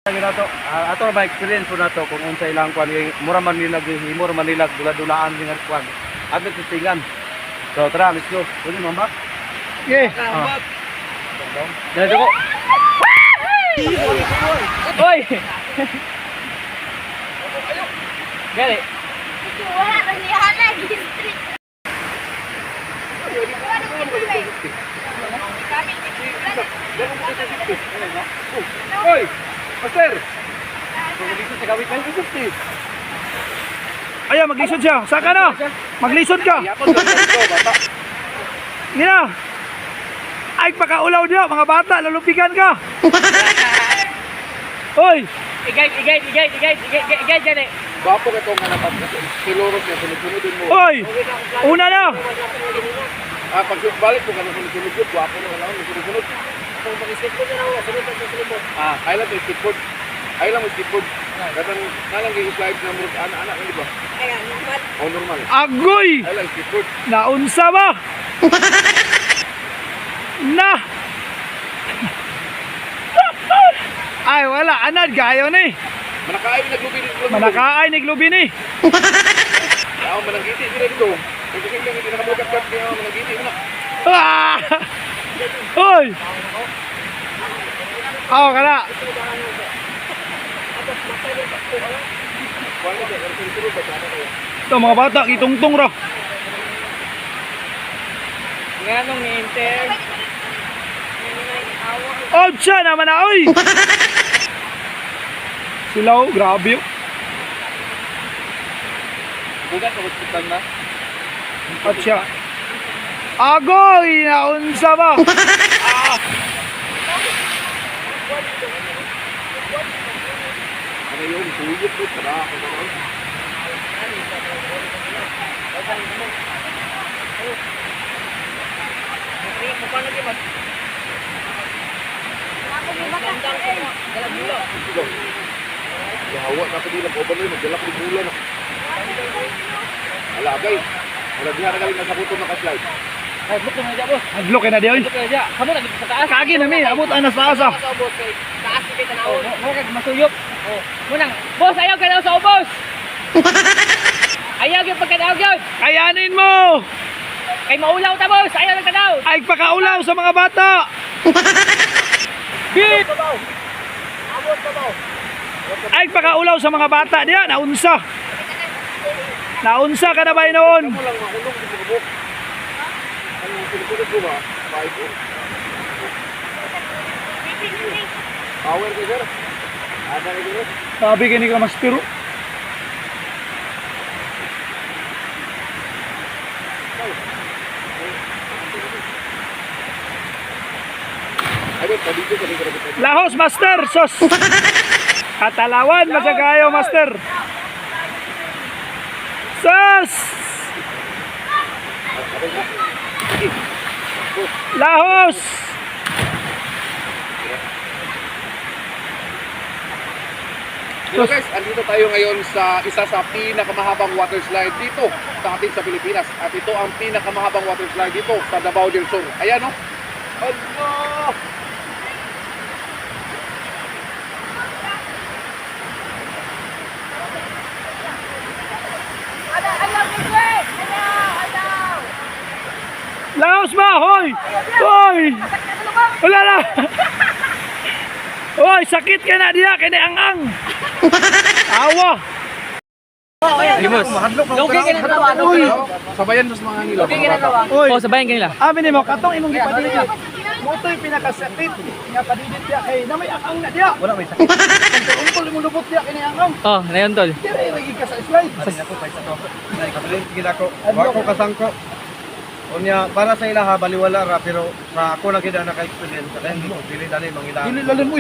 Nato ato ba experience po nato kung unsa ilang kwan mura man nila gihimo man nila dula-dulaan nga kwan ato titingan. So tara, let's go. Pwede mamba? Okay. Dito ko. Oy! Gali. Wala ba niya lagi street? Oy! Master! Maglisod sa gawin kayo kasi. Ayan, maglisod siya. Saka na. Maglisod ka. Nina. Ay, pakaulaw niya. Mga bata, lalupigan ka. Oy! Igay dyan eh. Bapo ka itong hanapan kasi kilorot niya, sunod-sunodin mo. Oy! Una na. Pag balik mo ka na sunod-sunod yun, bapo na ka lang, sunod-sunod. Kung mag-skateboard na ako, sunod ang susunod. Ay lang yung skateboard. Ay lang yung skateboard. Katang nalang yung slide na murag anak-anak, hindi ba? Ayan, normal. O normal. Agoy! Ay lang skateboard. Naunsa ba? Na! Ay, wala. Anad, gayo ni. Manakaay naglubi dito. Manakaay ni Glubin ni. Ako mananggiti sila dito. Kasi lang hindi nakamukat-kat niya, mananggiti mo na. Ah! Oy! Ako ka na. Ito mga bata, kitungtong ra. Nga nung ni-enter. Oh, siya naman na, oy! Sila, oh, grabe yun. Bugat ako hospital na. At siya. Agoy! Naunsa ba? Ano yun? Tuyot ko. Tara ako na lang. Yawa na pagila ko ba nila, magdala ko ng bulan. Alagay. Wala diha na galing nasa kuto naka-slide. Ay, look na dyan, boss. Naglook na di, oy. Look na dyan. Kamu na dito sa taas. Kagi na mi, abot anas taas ah. Sa boss, eh. Taas kita na ako. Mura kag masuyop. Oh. Munang, boss, ayaw ka daw sa ubos. Ayaw yung pagkadaog yun. Kayanin mo! Kay maulaw ta, boss. Ayaw lang tadaw. Ay pakaulaw sa mga bata! Bit! Ay pakaulaw sa mga bata diya, naunsa. Naunsa ka na ba noon? Kamu lang makulong sa bubok. Ano yung sinusunod ko ba? Five o. Power ka sir? Ada ka sir? Sabi kini ka master. Ay, dito ka dito. Lahos master, sos. Katalawan masagayo master. Sos! Lahos! So guys, andito tayo ngayon sa isa sa pinakamahabang water slide dito sa atin sa Pilipinas. At ito ang pinakamahabang water slide dito sa Davao del Sur. Ayan o. Allah! Lahos ba? Hoy! Hoy! Wala na! Hoy! Sakit ka na diya! Kini ang-ang! Awa! Lugi ka na tawa. Uy! Sabayan mo sa mga nila. Lugi ka na tawa. Uy! Oh, sabayan kanila. Amin mo, katong imong gipadidit. Moto'y pinakasakit. Nga padidit diya kay na may ang-ang na diya. Wala may sakit. Untol imong lubot diya kini ang-ang. Oh, nayon tol. Dire lagi ka sa slide. Gila ko, wako kasangko. Unya para sa ilaha baliwala ra pero sa ako lang gid na ka-experience. Dili dali mangilahan. Dili lalim mo